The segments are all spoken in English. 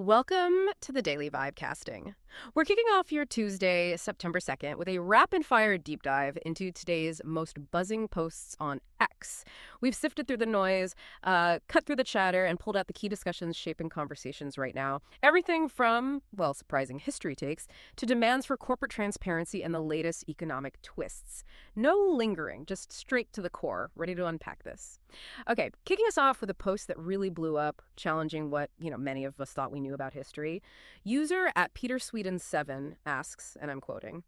Welcome to the Daily Vibecasting. We're kicking off your Tuesday, September 2nd, with a rapid-fire deep dive into today's most buzzing posts on X. We've sifted through the noise, cut through the chatter, and pulled out the key discussions shaping conversations right now. Everything from, well, surprising history takes, to demands for corporate transparency and the latest economic twists. No lingering, just straight to the core, ready to unpack this. Okay, kicking us off with a post that really blew up, challenging what, many of us thought we knew about history. User at PeterSweden7 asks, and I'm quoting,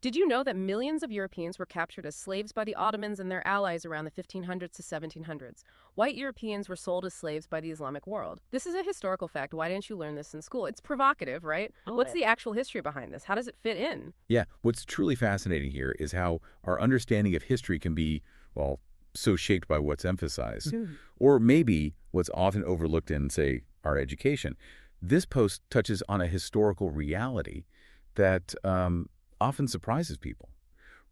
"Did you know that millions of Europeans were captured as slaves by the Ottomans and their allies around the 1500s to 1700s? White Europeans were sold as slaves by the Islamic world. This is a historical fact. Why didn't you learn this in school?" It's provocative, right? What's the actual history behind this? How does it fit in? Yeah, what's truly fascinating here is how our understanding of history can be, well, so shaped by what's emphasized, or maybe what's often overlooked in, say, our education. This post touches on a historical reality that often surprises people.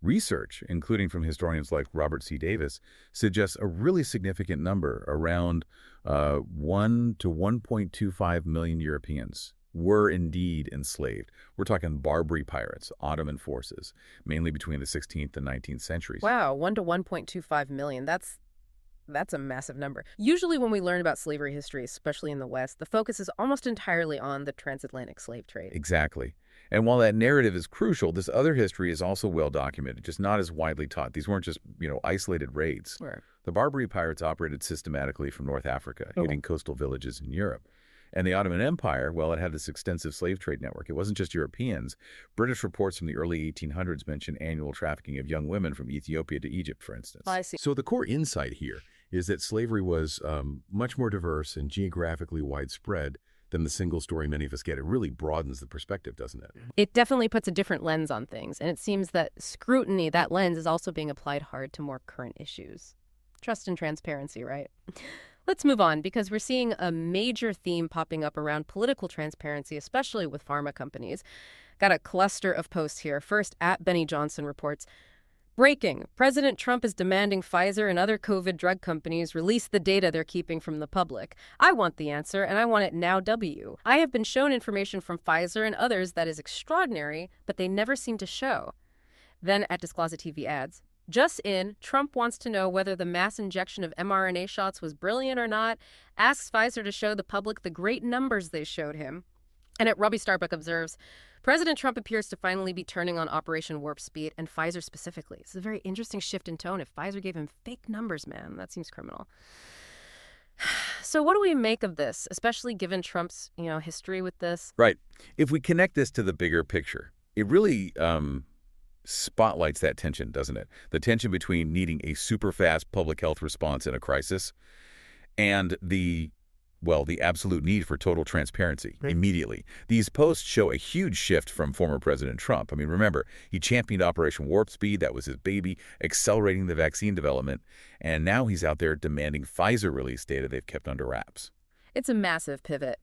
Research, including from historians like Robert C. Davis, suggests a really significant number, around 1 to 1.25 million Europeans were indeed enslaved. We're talking Barbary pirates, Ottoman forces, mainly between the 16th and 19th centuries. Wow, 1 to 1.25 million. That's a massive number. Usually when we learn about slavery history, especially in the West, the focus is almost entirely on the transatlantic slave trade. Exactly. And while that narrative is crucial, this other history is also well documented, just not as widely taught. These weren't just, isolated raids. Right. The Barbary pirates operated systematically from North Africa, hitting coastal villages in Europe. And the Ottoman Empire, well, it had this extensive slave trade network. It wasn't just Europeans. British reports from the early 1800s mention annual trafficking of young women from Ethiopia to Egypt, for instance. I see. So the core insight here is that slavery was much more diverse and geographically widespread than the single story many of us get. It really broadens the perspective, doesn't it? It definitely puts a different lens on things, and it seems that scrutiny, that lens, is also being applied hard to more current issues. Trust and transparency, right? Let's move on, because we're seeing a major theme popping up around political transparency, especially with pharma companies. Got a cluster of posts here. First, at Benny Johnson reports, "Breaking. President Trump is demanding Pfizer and other COVID drug companies release the data they're keeping from the public. I want the answer, and I want it now, W. I have been shown information from Pfizer and others that is extraordinary, but they never seem to show." Then at Discloset TV adds, "Just in, Trump wants to know whether the mass injection of mRNA shots was brilliant or not, asks Pfizer to show the public the great numbers they showed him." And at Robbie Starbuck observes, "President Trump appears to finally be turning on Operation Warp Speed, and Pfizer specifically. It's a very interesting shift in tone. If Pfizer gave him fake numbers, man, that seems criminal." So what do we make of this, especially given Trump's, history with this? Right. If we connect this to the bigger picture, it really spotlights that tension, doesn't it? The tension between needing a super fast public health response in a crisis and the absolute need for total transparency immediately. These posts show a huge shift from former President Trump. I mean, remember, he championed Operation Warp Speed. That was his baby, accelerating the vaccine development. And now he's out there demanding Pfizer release data they've kept under wraps. It's a massive pivot.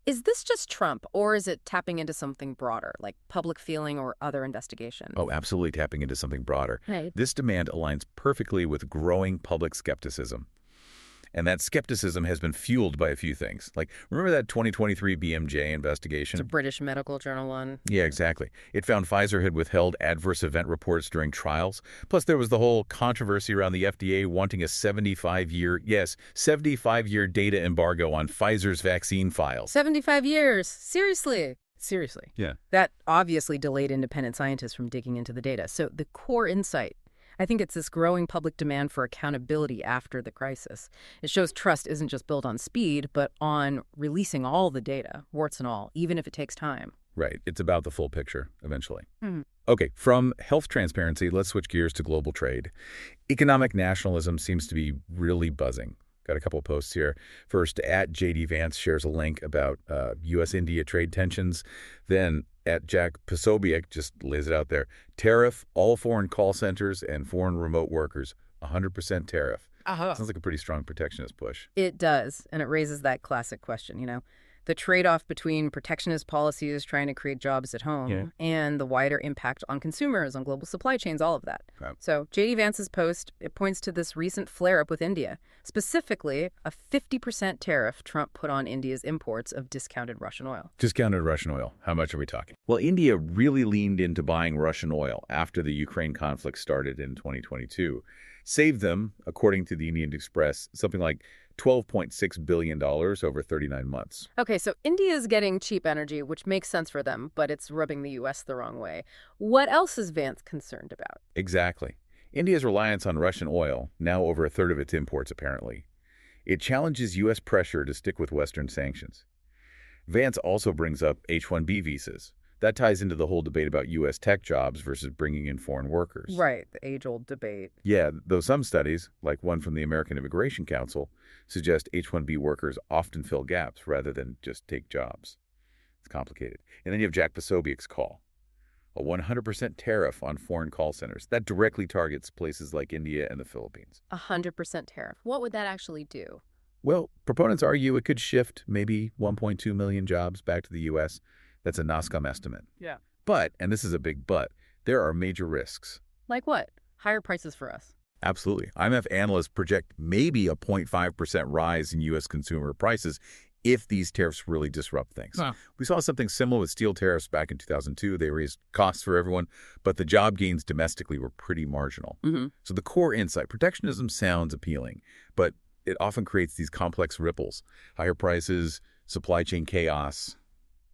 Is this just Trump, or is it tapping into something broader, like public feeling or other investigation? Oh, absolutely tapping into something broader. Right. This demand aligns perfectly with growing public skepticism. And that skepticism has been fueled by a few things. Like, remember that 2023 BMJ investigation? It's a British medical journal one. Yeah, exactly. It found Pfizer had withheld adverse event reports during trials. Plus, there was the whole controversy around the FDA wanting a 75-year data embargo on Pfizer's vaccine files. 75 years. Seriously. Yeah. That obviously delayed independent scientists from digging into the data. So the core insight, I think it's this growing public demand for accountability after the crisis. It shows trust isn't just built on speed, but on releasing all the data, warts and all, even if it takes time. Right. It's about the full picture, eventually. Okay, from health transparency, let's switch gears to global trade. Economic nationalism seems to be really buzzing. Got a couple of posts here. First, at JD Vance shares a link about U.S. India trade tensions. Then at Jack Posobiec just lays it out there. Tariff, all foreign call centers and foreign remote workers, 100% tariff. Sounds like a pretty strong protectionist push. It does, and it raises that classic question, the trade-off between protectionist policies trying to create jobs at home Yeah. and the wider impact on consumers, on global supply chains, all of that. Right. So JD Vance's post, it points to this recent flare-up with India, specifically a 50% tariff Trump put on India's imports of discounted Russian oil. Discounted Russian oil. How much are we talking? Well, India really leaned into buying Russian oil after the Ukraine conflict started in 2022. Saved them, according to the Indian Express, something like $12.6 billion over 39 months. Okay, so India's getting cheap energy, which makes sense for them, but it's rubbing the U.S. the wrong way. What else is Vance concerned about? Exactly. India's reliance on Russian oil, now over a third of its imports apparently. It challenges U.S. pressure to stick with Western sanctions. Vance also brings up H-1B visas. That ties into the whole debate about U.S. tech jobs versus bringing in foreign workers. Right, the age-old debate. Yeah, though some studies, like one from the American Immigration Council, suggest H-1B workers often fill gaps rather than just take jobs. It's complicated. And then you have Jack Posobiec's call, a 100% tariff on foreign call centers. That directly targets places like India and the Philippines. 100% tariff. What would that actually do? Well, proponents argue it could shift maybe 1.2 million jobs back to the U.S. That's a NOSCOM estimate. Yeah. But, and this is a big but, there are major risks. Like what? Higher prices for us. Absolutely. IMF analysts project maybe a 0.5% rise in U.S. consumer prices if these tariffs really disrupt things. Huh. We saw something similar with steel tariffs back in 2002. They raised costs for everyone, but the job gains domestically were pretty marginal. So the core insight, protectionism sounds appealing, but it often creates these complex ripples. Higher prices, supply chain chaos.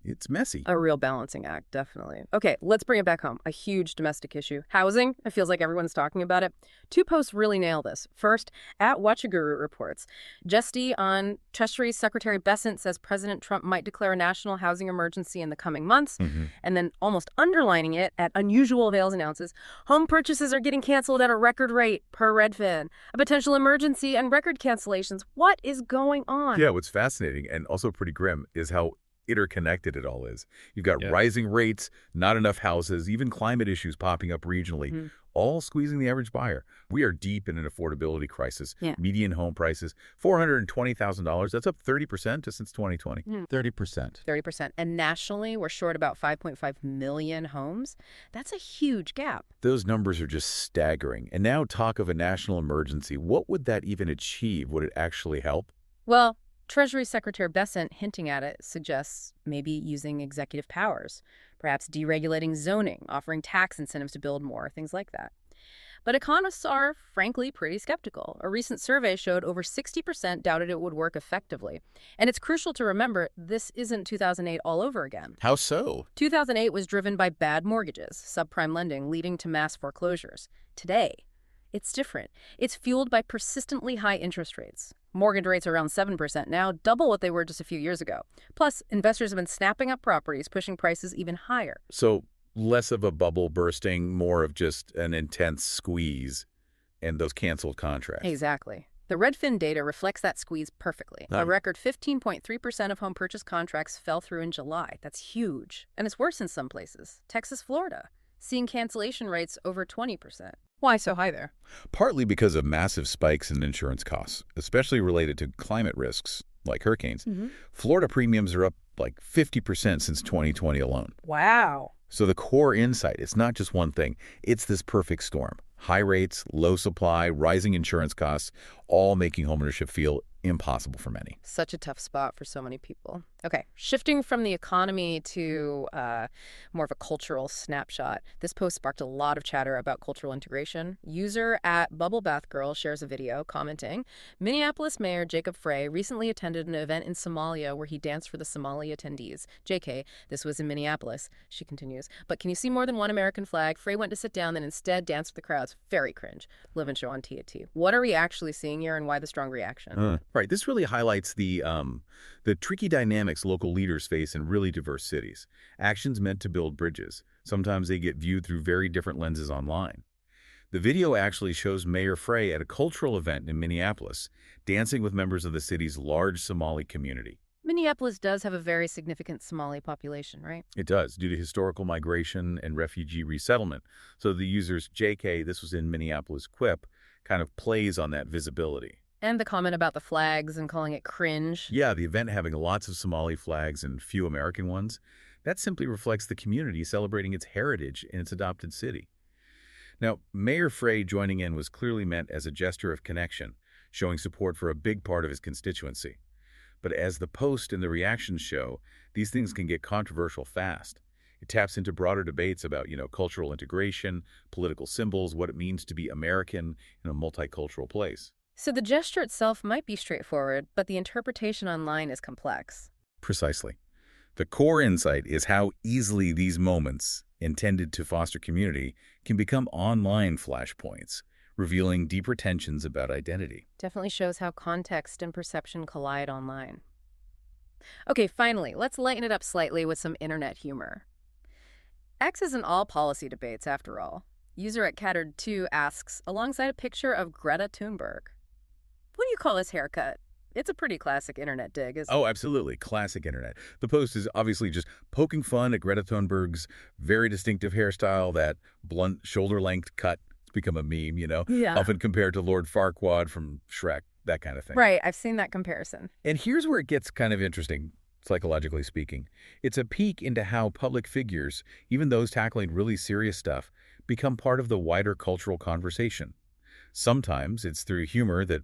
It's messy. A real balancing act, definitely. Okay, let's bring it back home. A huge domestic issue. Housing. It feels like everyone's talking about it. Two posts really nail this. First, at Watchaguru reports, Jesty on Treasury Secretary Besant says President Trump might declare a national housing emergency in the coming months. And then almost underlining it, at Unusual Avails announces, home purchases are getting canceled at a record rate per Redfin. A potential emergency and record cancellations. What is going on? Yeah, what's fascinating and also pretty grim is how interconnected it all is. You've got rising rates, not enough houses, even climate issues popping up regionally, all squeezing the average buyer. We are deep in an affordability crisis. Median home prices, $420,000. That's up 30% since 2020. 30%. 30%. And nationally, we're short about 5.5 million homes. That's a huge gap. Those numbers are just staggering. And now talk of a national emergency. What would that even achieve? Would it actually help? Well, Treasury Secretary Besant, hinting at it, suggests maybe using executive powers, perhaps deregulating zoning, offering tax incentives to build more, things like that. But economists are, frankly, pretty skeptical. A recent survey showed over 60% doubted it would work effectively. And it's crucial to remember this isn't 2008 all over again. How so? 2008 was driven by bad mortgages, subprime lending, leading to mass foreclosures. Today, it's different. It's fueled by persistently high interest rates. Mortgage rates are around 7% now, double what they were just a few years ago. Plus, investors have been snapping up properties, pushing prices even higher. So less of a bubble bursting, more of just an intense squeeze and those canceled contracts. Exactly. The Redfin data reflects that squeeze perfectly. A record 15.3% of home purchase contracts fell through in July. That's huge. And it's worse in some places. Texas, Florida, seeing cancellation rates over 20%. Why so high there? Partly because of massive spikes in insurance costs, especially related to climate risks like hurricanes. Florida premiums are up like 50% since 2020 alone. Wow. So the core insight, it's not just one thing. It's this perfect storm. High rates, low supply, rising insurance costs, all making homeownership feel impossible for many. Such a tough spot for so many people. Okay, shifting from the economy to more of a cultural snapshot. This post sparked a lot of chatter about cultural integration. User at BubbleBathGirl shares a video commenting, Minneapolis Mayor Jacob Frey recently attended an event in Somalia where he danced for the Somali attendees. JK, this was in Minneapolis, she continues. But can you see more than one American flag? Frey went to sit down, then instead danced with the crowds. Very cringe. Live and show on TAT. What are we actually seeing here and why the strong reaction? Right. This really highlights the tricky dynamics local leaders face in really diverse cities. Actions meant to build bridges. Sometimes they get viewed through very different lenses online. The video actually shows Mayor Frey at a cultural event in Minneapolis, dancing with members of the city's large Somali community. Minneapolis does have a very significant Somali population, right? It does, due to historical migration and refugee resettlement. So the user's JK, this was in Minneapolis quip, kind of plays on that visibility. And the comment about the flags and calling it cringe. Yeah, the event having lots of Somali flags and few American ones, that simply reflects the community celebrating its heritage in its adopted city. Now, Mayor Frey joining in was clearly meant as a gesture of connection, showing support for a big part of his constituency. But as the post and the reactions show, these things can get controversial fast. It taps into broader debates about, cultural integration, political symbols, what it means to be American in a multicultural place. So the gesture itself might be straightforward, but the interpretation online is complex. Precisely. The core insight is how easily these moments, intended to foster community, can become online flashpoints, revealing deeper tensions about identity. Definitely shows how context and perception collide online. Okay, finally, let's lighten it up slightly with some internet humor. X isn't all policy debates, after all. User at Cattard2 asks, alongside a picture of Greta Thunberg, what do you call his haircut? It's a pretty classic internet dig, isn't it? Oh, absolutely. Classic internet. The post is obviously just poking fun at Greta Thunberg's very distinctive hairstyle, that blunt shoulder-length cut. It's become a meme, Yeah. often compared to Lord Farquaad from Shrek, that kind of thing. Right, I've seen that comparison. And here's where it gets kind of interesting, psychologically speaking. It's a peek into how public figures, even those tackling really serious stuff, become part of the wider cultural conversation. Sometimes it's through humor that,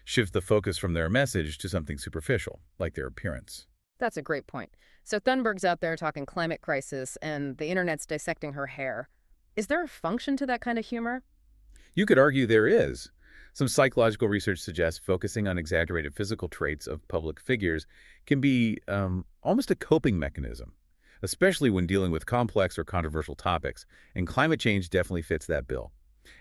shifts the focus from their message to something superficial, like their appearance. That's a great point. So Thunberg's out there talking climate crisis, and the internet's dissecting her hair. Is there a function to that kind of humor? You could argue there is. Some psychological research suggests focusing on exaggerated physical traits of public figures can be almost a coping mechanism, especially when dealing with complex or controversial topics, and climate change definitely fits that bill.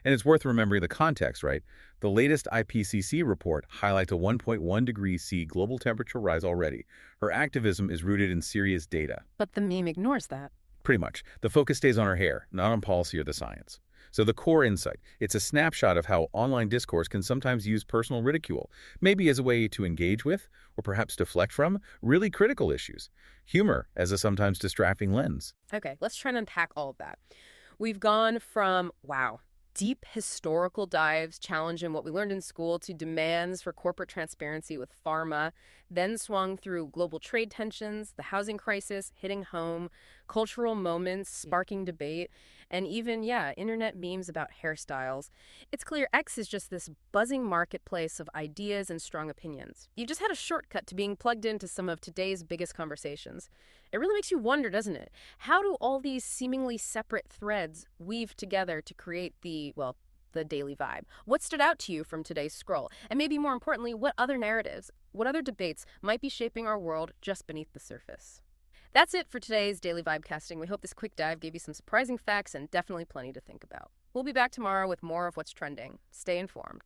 And it's worth remembering the context, right? The latest IPCC report highlights a 1.1 degrees C global temperature rise already. Her activism is rooted in serious data. But the meme ignores that. Pretty much. The focus stays on her hair, not on policy or the science. So the core insight, it's a snapshot of how online discourse can sometimes use personal ridicule, maybe as a way to engage with, or perhaps deflect from, really critical issues. Humor as a sometimes distracting lens. Okay, let's try and unpack all of that. We've gone from, deep historical dives challenging what we learned in school to demands for corporate transparency with pharma, then swung through global trade tensions, the housing crisis hitting home, cultural moments sparking debate, and even, internet memes about hairstyles. It's clear X is just this buzzing marketplace of ideas and strong opinions. You just had a shortcut to being plugged into some of today's biggest conversations. It really makes you wonder, doesn't it? How do all these seemingly separate threads weave together to create the daily vibe? What stood out to you from today's scroll? And maybe more importantly, what other narratives, what other debates might be shaping our world just beneath the surface? That's it for today's Daily Vibecasting. We hope this quick dive gave you some surprising facts and definitely plenty to think about. We'll be back tomorrow with more of what's trending. Stay informed.